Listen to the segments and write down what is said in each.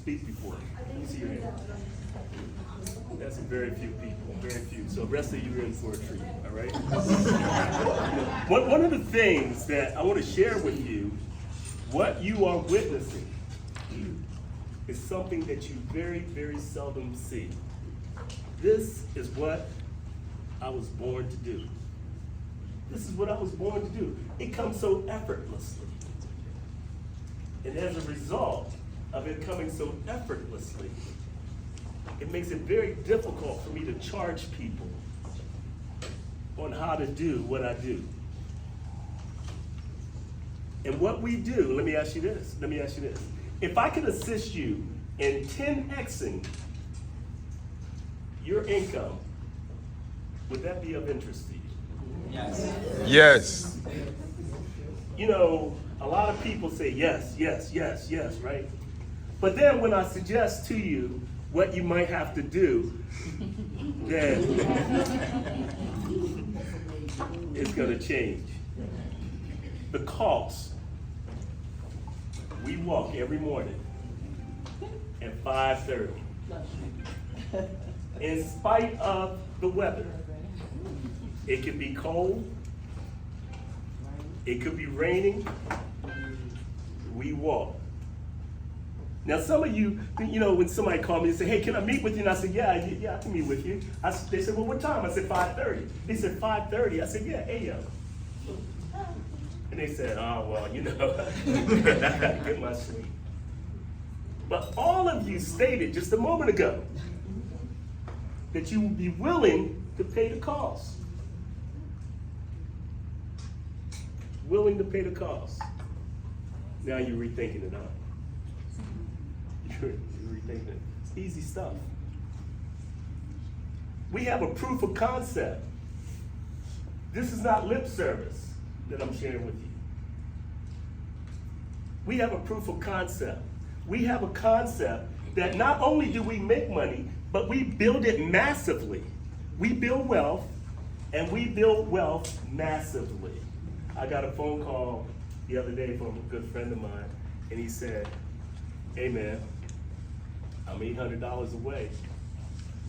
speak before? Let me see your hand. That's very few people, very few. So the rest of you are in for a treat, all right? One of the things that I want to share with you, what you are witnessing is something that you very, very seldom see. This is what I was born to do. This is what I was born to do. It comes so effortlessly. And as a result of it coming so effortlessly, it makes it very difficult for me to charge people on how to do what I do. And what we do, let me ask you this. If I could assist you in 10xing your income, would that be of interest to you? Yes. Yes. You know, a lot of people say yes, right? But then when I suggest to you what you might have to do, then it's going to change. The cost. We walk every morning at 5:30. In spite of the weather. It could be cold. It could be raining. We walk. Now, some of you, when somebody called me and said, hey, can I meet with you? And I said, yeah, I can meet with you. They said, well, what time? I said, 5:30. They said, 5:30. I said, yeah, a.m. And they said, oh, well, I gotta get my sleep. But all of you stated just a moment ago that you would be willing to pay the cost. Willing to pay the cost. Now you're rethinking it, huh? You're rethinking it. It's easy stuff. We have a proof of concept. This is not lip service that I'm sharing with you. We have a proof of concept. We have a concept that not only do we make money, but we build it massively. We build wealth, and we build wealth massively. I got a phone call the other day from a good friend of mine, and he said, hey man, I'm $800 away.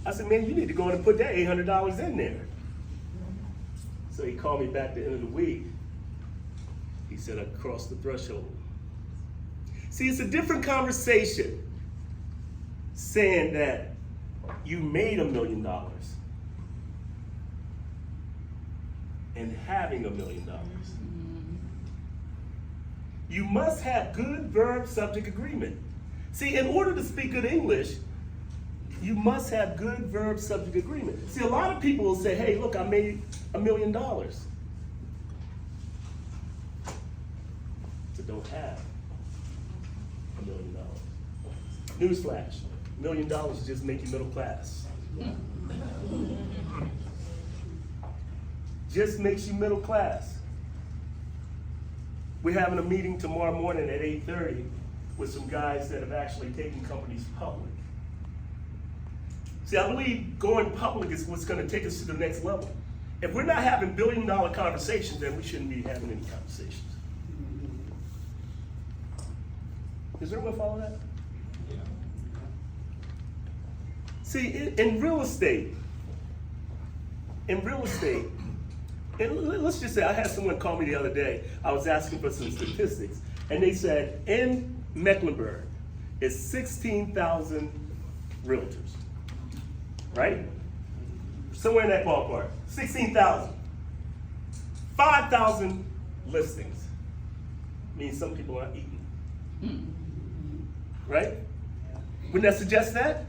I said, man, you need to go in and put that $800 in there. So he called me back at the end of the week. He said, I crossed the threshold. See, it's a different conversation saying that you made $1 million and having $1 million. You must have good verb-subject agreement. See, in order to speak good English, you must have good verb-subject agreement. See, a lot of people will say, hey, look, I made $1 million. So don't have $1 million. Newsflash, $1 million just make you middle class. Just makes you middle class. We're having a meeting tomorrow morning at 8:30 with some guys that have actually taken companies public. See, I believe going public is what's going to take us to the next level. If we're not having billion-dollar conversations, then we shouldn't be having any conversations. Does everyone follow that? Yeah. See, in real estate, and let's just say I had someone call me the other day. I was asking for some statistics, and they said in Mecklenburg, it's 16,000 realtors, right? Somewhere in that ballpark, 16,000. 5,000 listings. Means some people aren't eating, right? Wouldn't that suggest that?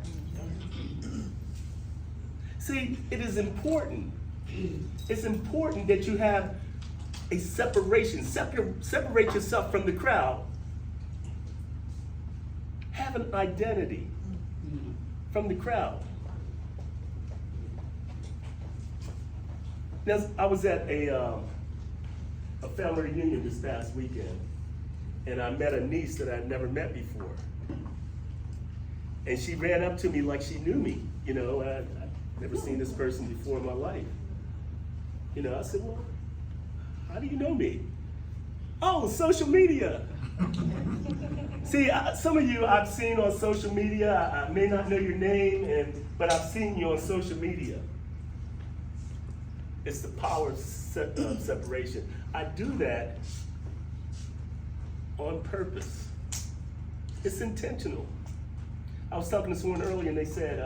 See, it is important. It's important that you have a separation. Separate yourself from the crowd. Have an identity from the crowd. Now, I was at a family reunion this past weekend, and I met a niece that I'd never met before. And she ran up to me like she knew me. I'd never seen this person before in my life. I said, well, how do you know me? Oh, social media. See, some of you I've seen on social media. I may not know your name, but I've seen you on social media. It's the power of separation. I do that on purpose. It's intentional. I was talking to someone earlier and they said,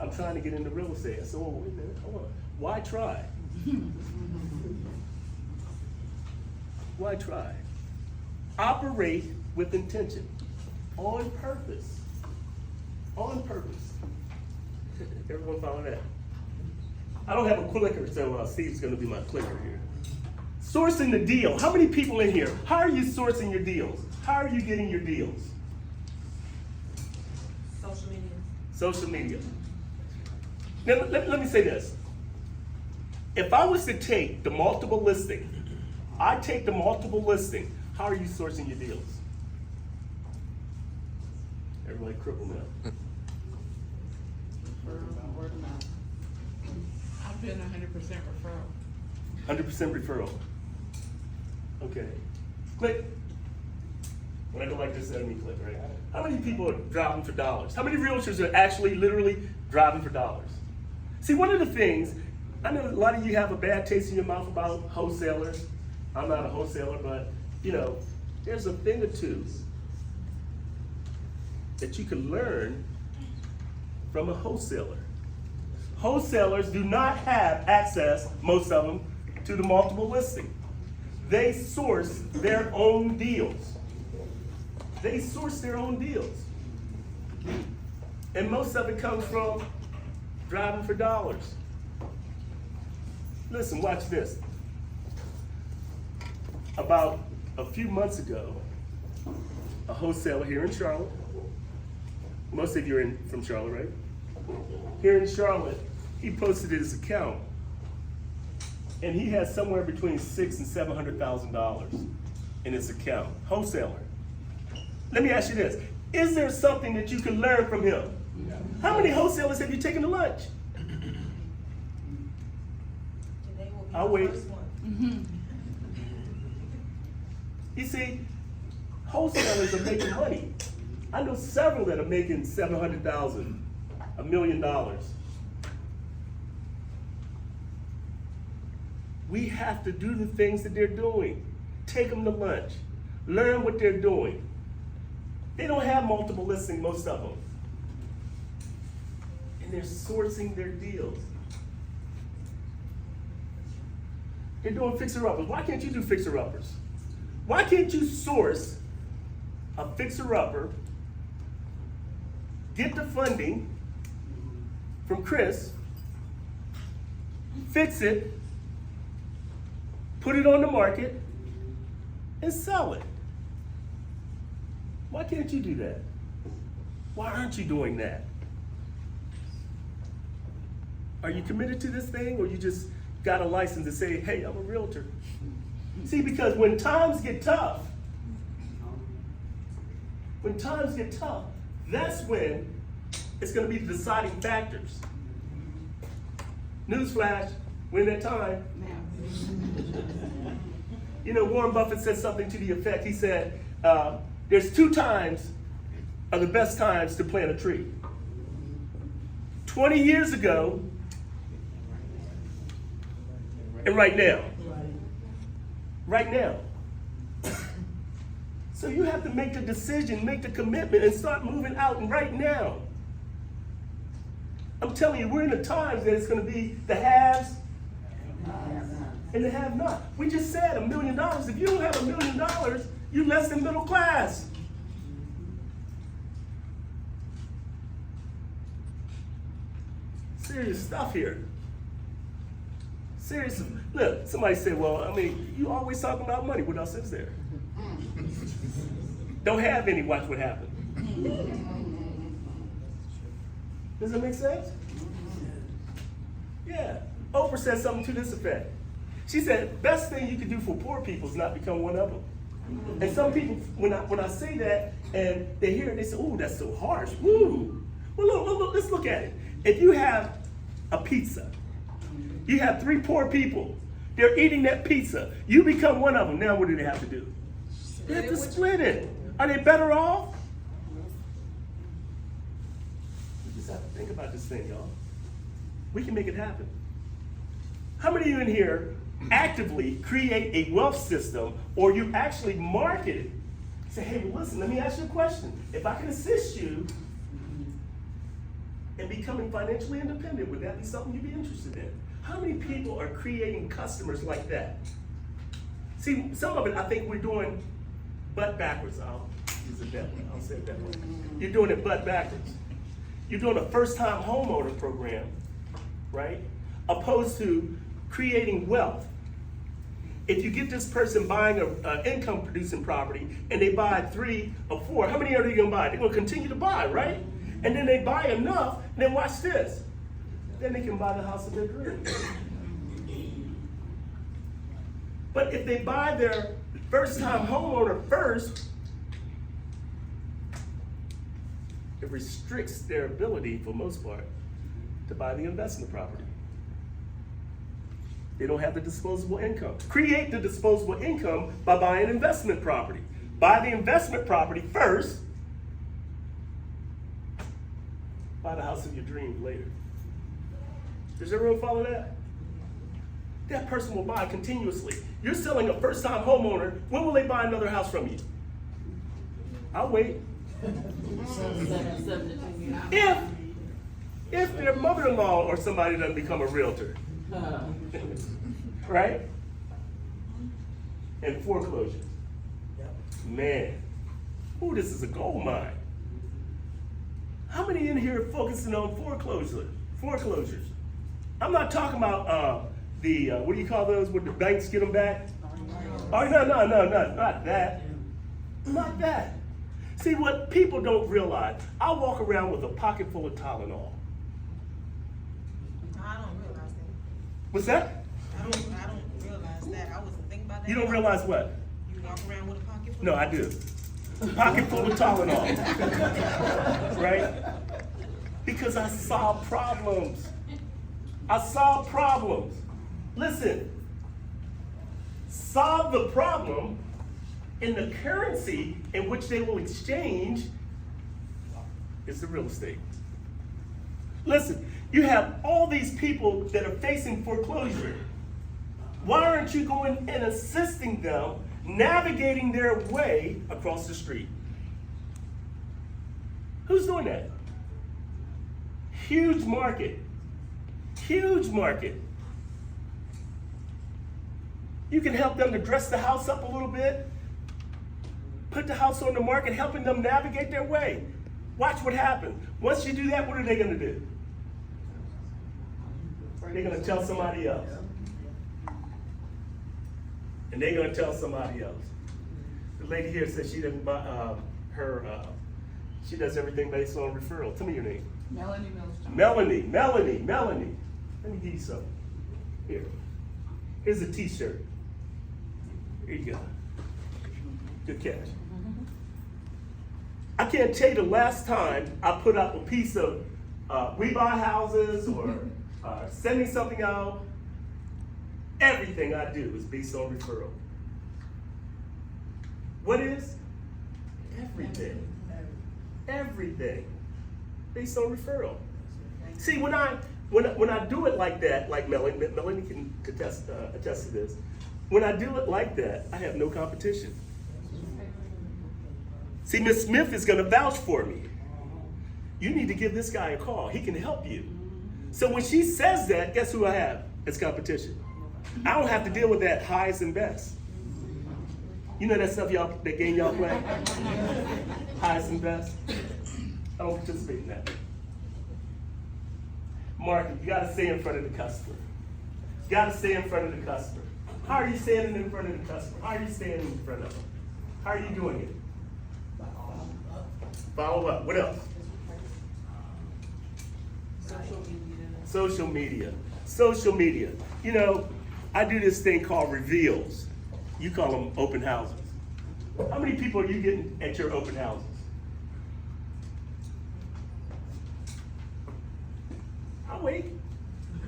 I'm trying to get into real estate. I said, well, wait a minute, hold on. Why try? Why try? Operate with intention. On purpose. On purpose. Everyone follow that? I don't have a clicker, so Steve's going to be my clicker here. Sourcing the deal. How many people in here? How are you sourcing your deals? How are you getting your deals? Social media. Social media. Now, let me say this. If I was to take the multiple listing, how are you sourcing your deals? Everybody crippled now. Word of mouth. I've been 100% referral. 100% referral. Okay. Click. When I go like this, let me click, right? How many people are driving for dollars? How many realtors are actually literally driving for dollars? See, one of the things, I know a lot of you have a bad taste in your mouth about wholesalers. I'm not a wholesaler, but there's a thing or two that you can learn from a wholesaler. Wholesalers do not have access, most of them, to the multiple listing. They source their own deals. They source their own deals. And most of it comes from driving for dollars. Listen, watch this. About a few months ago, a wholesaler here in Charlotte, most of you are from Charlotte, right? Here in Charlotte, he posted his account, and he has somewhere between $600,000 and $700,000 in his account. Wholesaler. Let me ask you this: is there something that you can learn from him? Yeah. How many wholesalers have you taken to lunch? I'll wait. You see, wholesalers are making money. I know several that are making $700,000, $1 million. We have to do the things that they're doing. Take them to lunch. Learn what they're doing. They don't have multiple listings, most of them. And they're sourcing their deals. They're doing fixer-uppers. Why can't you do fixer-uppers? Why can't you source a fixer-upper, get the funding from Chris, fix it, put it on the market, and sell it? Why can't you do that? Why aren't you doing that? Are you committed to this thing, or you just got a license to say, hey, I'm a realtor? See, because when times get tough, that's when it's going to be the deciding factors. Newsflash, when that time. Warren Buffett said something to the effect. He said, there's 2 times are the best times to plant a tree. 20 years ago and right now. Right now. So you have to make the decision, make the commitment, and start moving out and right now. I'm telling you, we're in the times that it's going to be the haves and the have-not. We just said $1 million. If you don't have $1 million, you're less than middle class. Serious stuff here. Serious. Look, somebody said, well, you always talking about money. What else is there? Don't have any, watch what happens. Does that make sense? Yeah. Oprah said something to this effect. She said, best thing you can do for poor people is not become one of them. And some people, when I say that and they hear it, they say, ooh, that's so harsh. Woo. Well, look, let's look at it. If you have a pizza, you have 3 poor people. They're eating that pizza. You become one of them. Now what do they have to do? They have to split it. Are they better off? We just have to think about this thing, y'all. We can make it happen. How many of you in here actively create a wealth system, or you actually market it? Say, hey, well, listen, let me ask you a question. If I can assist you in becoming financially independent, would that be something you'd be interested in? How many people are creating customers like that? See, some of it I think we're doing butt backwards. I'll use it that way. I'll say it that way. You're doing it butt backwards. You're doing a first-time homeowner program, right? Opposed to creating wealth. If you get this person buying an income-producing property and they buy 3 or 4, how many are they gonna buy? They're gonna continue to buy, right? And then they buy enough, and then watch this. Then they can buy the house of their dreams. But if they buy their first-time homeowner first, it restricts their ability, for most part, to buy the investment property. They don't have the disposable income. Create the disposable income by buying investment property. Buy the investment property first, buy the house of your dreams later. Does everyone follow that? That person will buy continuously. You're selling a first-time homeowner. When will they buy another house from you? I'll wait. If their mother-in-law or somebody doesn't become a realtor, right? And foreclosures. Man, ooh, this is a gold mine. How many in here are focusing on foreclosures? I'm not talking about what do you call those when the banks get them back? Oh, no, not that. Not that. See, what people don't realize, I walk around with a pocket full of Tylenol. No, I don't realize that. What's that? I don't realize that. I wasn't thinking about that. You don't realize what? You walk around with a pocket full? No, I do. Pocket full of Tylenol. Right? Because I solve problems. Listen, solve the problem in the currency in which they will exchange is the real estate. Listen, you have all these people that are facing foreclosure. Why aren't you going and assisting them navigating their way across the street? Who's doing that? Huge market. Huge market. You can help them to dress the house up a little bit, put the house on the market, helping them navigate their way. Watch what happens. Once you do that, what are they going to do? They're going to tell somebody else. And they're going to tell somebody else. The lady here says she doesn't buy she does everything based on referral. Tell me your name. Melanie Mills. Melanie. Let me give you something. Here. Here's a t-shirt. Here you go. Good catch. I can't tell you the last time I put up a piece of we buy houses or sending something out. Everything I do is based on referral. What is? Everything. Everything based on referral. See, when I do it like that, like Melanie can attest to this. When I do it like that, I have no competition. See, Miss Smith is going to vouch for me. You need to give this guy a call. He can help you. So when she says that, guess who I have as competition? I don't have to deal with that highest and best. You know that stuff that game y'all play? Highest and best? I don't participate in that. Market, you gotta stay in front of the customer. You gotta stay in front of the customer. How are you standing in front of the customer? How are you standing in front of them? How are you doing it? Follow up. What else? Social media. You know, I do this thing called reveals. You call them open houses. How many people are you getting at your open houses? I'll wait.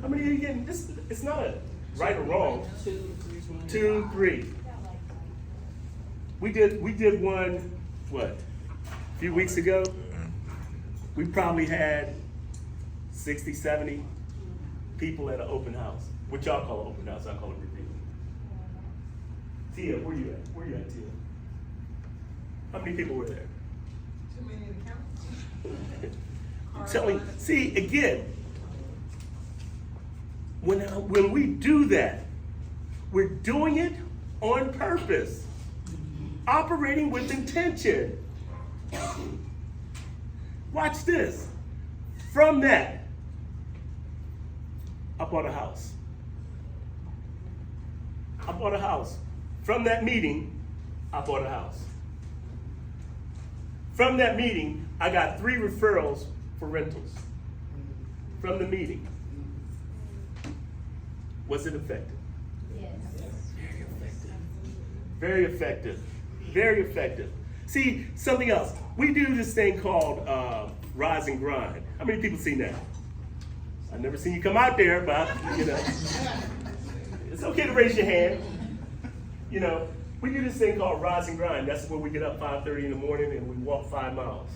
How many are you getting? It's not a right or wrong. 2, 3. We did one, what, a few weeks ago? We probably had 60, 70 people at an open house. What y'all call an open house, I call it review. Tia, where you at? Where you at, Tia? How many people were there? Too many to count. I'm telling you, see, again, when we do that, we're doing it on purpose, operating with intention. Watch this. From that, I bought a house. I bought a house. From that meeting, I bought a house. From that meeting, I got 3 referrals for rentals. From the meeting. Was it effective? Yes. Very effective. Very effective. Very effective. See, something else. We do this thing called rise and grind. How many people seen that? I've never seen you come out there, but you know, it's okay to raise your hand. You know, we do this thing called rise and grind. That's where we get up 5:30 in the morning and we walk 5 miles.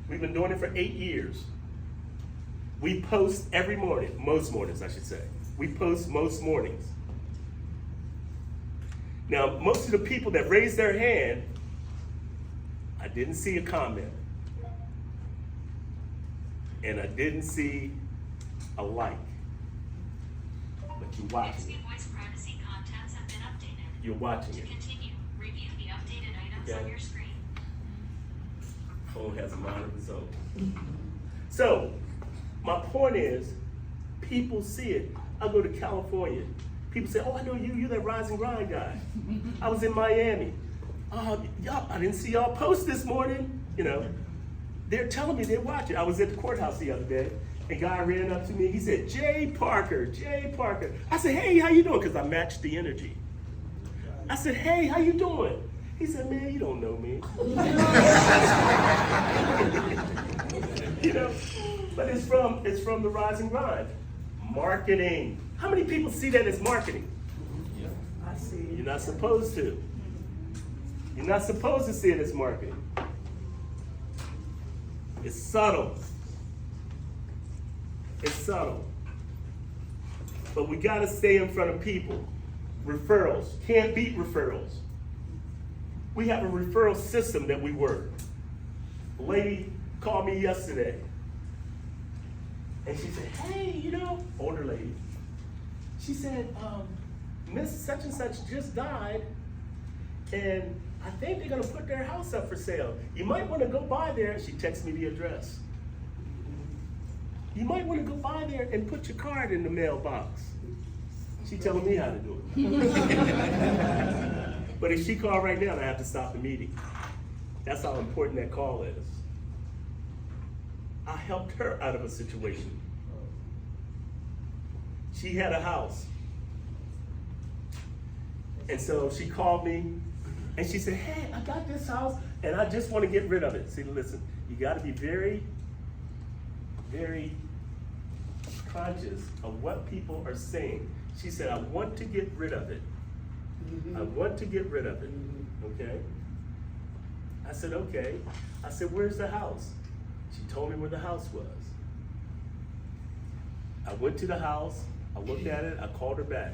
We've been doing it for 8 years. We post every morning, most mornings, I should say. We post most mornings. Now, most of the people that raised their hand, I didn't see a comment. And I didn't see a like. But you're watching it. Voice privacy contents have been updated. You're watching To it. continue, review the updated items Okay. on your screen. Phone has a mind of its own. So, my point is, people see it. I go to California. People say, oh, I know you, you're that rise and grind guy. I was in Miami. Y'all, I didn't see y'all post this morning. You know, they're telling me they're watching. I was at the courthouse the other day. A guy ran up to me. He said, Jay Parker, Jay Parker. I said, hey, how you doing? Because I matched the energy. I said, hey, how you doing? He said, man, you don't know me. You know, but it's from the rise and grind. Marketing. How many people see that as marketing? I see. You're not supposed to. You're not supposed to see it as marketing. It's subtle. It's subtle. But we gotta stay in front of people. Referrals. Can't beat referrals. We have a referral system that we work. A lady called me yesterday. And she said, hey, you know, older lady. She said, Miss such and such just died, and I think they're gonna put their house up for sale. You might wanna go by there. She texted me the address. You might wanna go by there and put your card in the mailbox. She telling me how to do it. But if she called right now, I have to stop the meeting. That's how important that call is. I helped her out of a situation. She had a house. And so she called me and she said, hey, I got this house and I just want to get rid of it. See, listen, you got to be very, very conscious of what people are saying. She said, I want to get rid of it. I want to get rid of it. Okay? I said, okay. I said, where's the house? She told me where the house was. I went to the house, I looked at it, I called her back.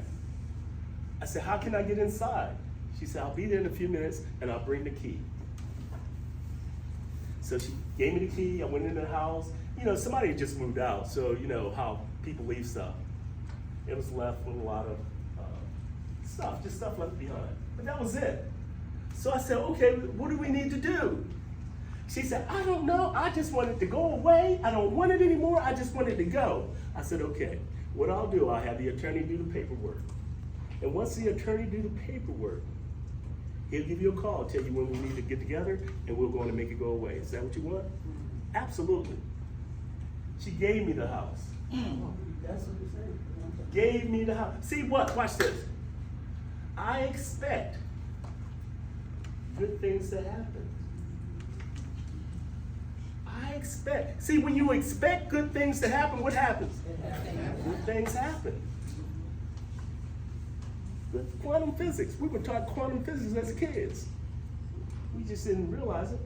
I said, how can I get inside? She said, I'll be there in a few minutes and I'll bring the key. So she gave me the key, I went into the house. You know, somebody had just moved out, so you know how people leave stuff. It was left with a lot of stuff, just stuff left behind. But that was it. So I said, okay, what do we need to do? She said, I don't know, I just want it to go away. I don't want it anymore, I just want it to go. I said, okay, what I'll do, I'll have the attorney do the paperwork. And once the attorney do the paperwork, he'll give you a call, tell you when we need to get together, and we're going to make it go away. Is that what you want? Absolutely. She gave me the house. That's what you're saying. Gave me the house. See what? Watch this. I expect good things to happen. I expect. See, when you expect good things to happen, what happens? Good things happen. Quantum physics. We were taught quantum physics as kids. We just didn't realize it.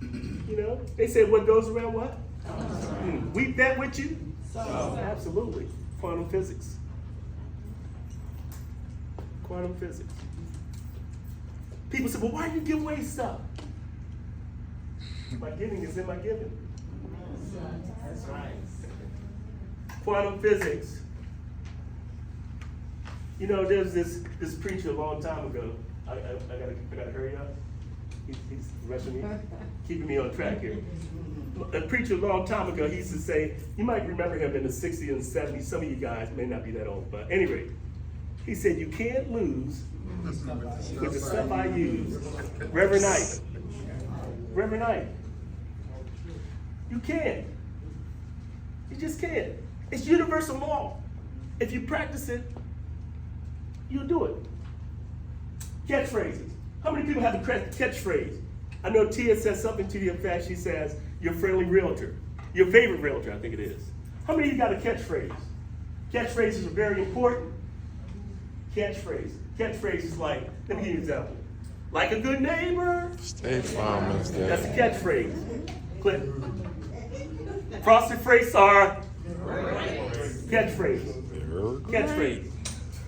You know, they said what goes around what? Weep that with you? Absolutely. Quantum physics. Quantum physics. People say, well, why do you give away stuff? My giving is in my giving. That's right. Quantum physics. You know, there's this preacher a long time ago. I gotta hurry up. He's rushing me, keeping me on track here. A preacher a long time ago, he used to say, you might remember him in the 60s and 70s. Some of you guys may not be that old, but anyway, he said, you can't lose with the stuff I use. Reverend Knight. Reverend Knight. You can't. You just can't. It's universal law. If you practice it, you'll do it. Catchphrases. How many people have a catchphrase? I know Tia says something to the effect, she says, your friendly realtor. Your favorite realtor, I think it is. How many of you got a catchphrase? Catchphrases are very important. Catchphrase. Catchphrases like, let me give you an example. Like a good neighbor. State Farm is there. That's a catchphrase. Clip. Frosted Flakes are catchphrase. Catchphrase.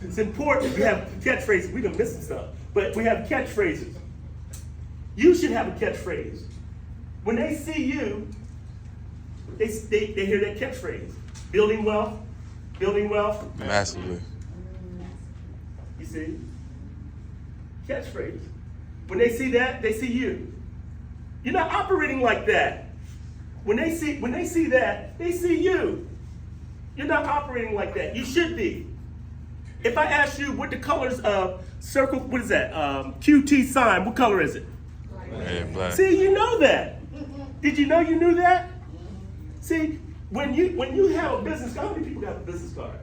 It's important. We have catchphrases. We done missing stuff, but we have catchphrases. You should have a catchphrase. When they see you, they hear that catchphrase. Building wealth. Building wealth. Massively. You see? Catchphrase. When they see that, they see you. You're not operating like that. When they see that, they see you. You're not operating like that. You should be. If I ask you what the colors of circle, what is that? QT sign, what color is it? Red, black. See, you know that. Did you know you knew that? See, when you have a business card, how many people have a business card?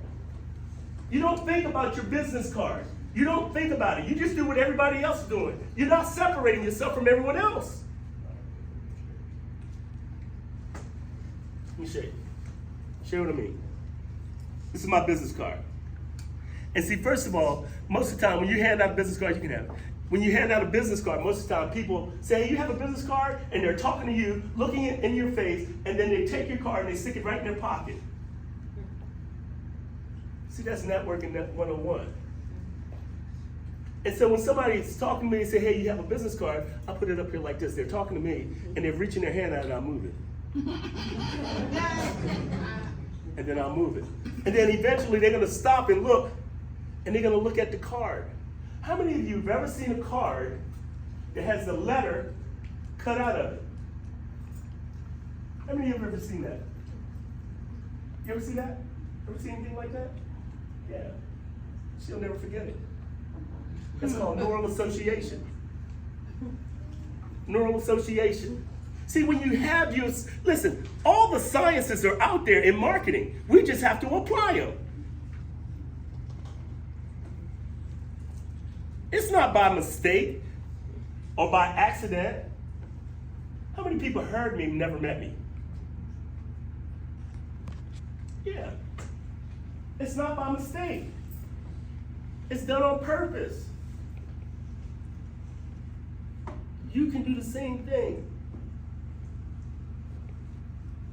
You don't think about your business card. You don't think about it. You just do what everybody else is doing. You're not separating yourself from everyone else. Let me show you. Show what I mean. This is my business card. And see, first of all, most of the time when you hand out a business card, you can have it. When you hand out a business card, most of the time people say, hey, you have a business card, and they're talking to you, looking in your face, and then they take your card and they stick it right in their pocket. See, that's networking 101. And so when somebody's talking to me and say, hey, you have a business card, I put it up here like this. They're talking to me, and they're reaching their hand out, and I move it. And then I'll move it. And then eventually they're gonna stop and look, and they're gonna look at the card. How many of you have ever seen a card that has the letter cut out of it? How many of you have ever seen that? You ever see that? Ever seen anything like that? Yeah. She'll never forget it. It's called neural association. Neural association. See, when you have your, listen, all the sciences are out there in marketing. We just have to apply them. It's not by mistake or by accident. How many people heard me and never met me? Yeah. It's not by mistake. It's done on purpose. You can do the same thing.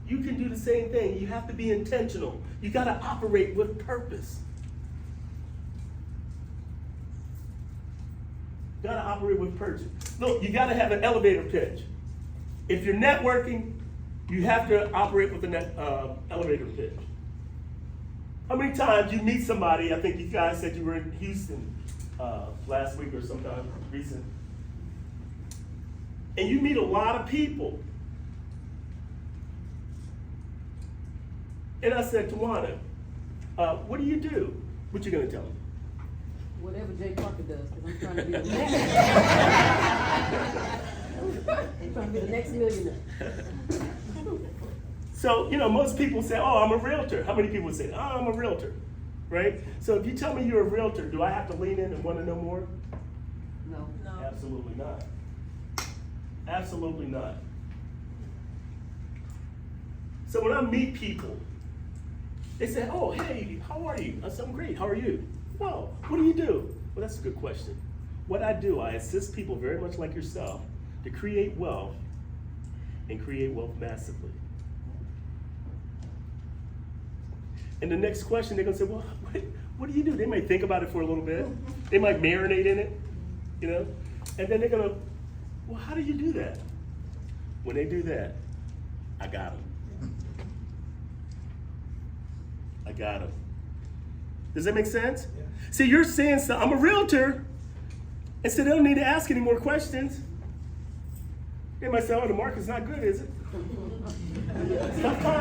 You can do the same thing. You have to be intentional. You got to operate with purpose. You got to operate with purpose. Look, you got to have an elevator pitch. If you're networking, you have to operate with an elevator pitch. How many times you meet somebody? I think you guys said you were in Houston last week or sometime recent, and you meet a lot of people. And I said, Tawana, what do you do? What you gonna tell me? Whatever Jay Parker does, because I'm trying to be the next. I'm trying to be the next millionaire. So, you know, most people say, oh, I'm a realtor. How many people say, oh, I'm a realtor, right? So if you tell me you're a realtor, do I have to lean in and want to know more? No. Absolutely not. Absolutely not. So when I meet people, they say, oh, hey, how are you? I said, I'm great, how are you? Well, what do you do? Well, that's a good question. what I do, I assist people very much like yourself to create wealth and create wealth massively. And the next question, they're gonna say, well, what do you do? They might think about it for a little bit. They might marinate in it, you know? And then they're gonna, well, how do you do that? When they do that, I got them. I got them. Does that make sense? Yeah. See, you're saying, so I'm a realtor, and so they don't need to ask any more questions. They might say, oh, the market's not good, is it? It's not fine.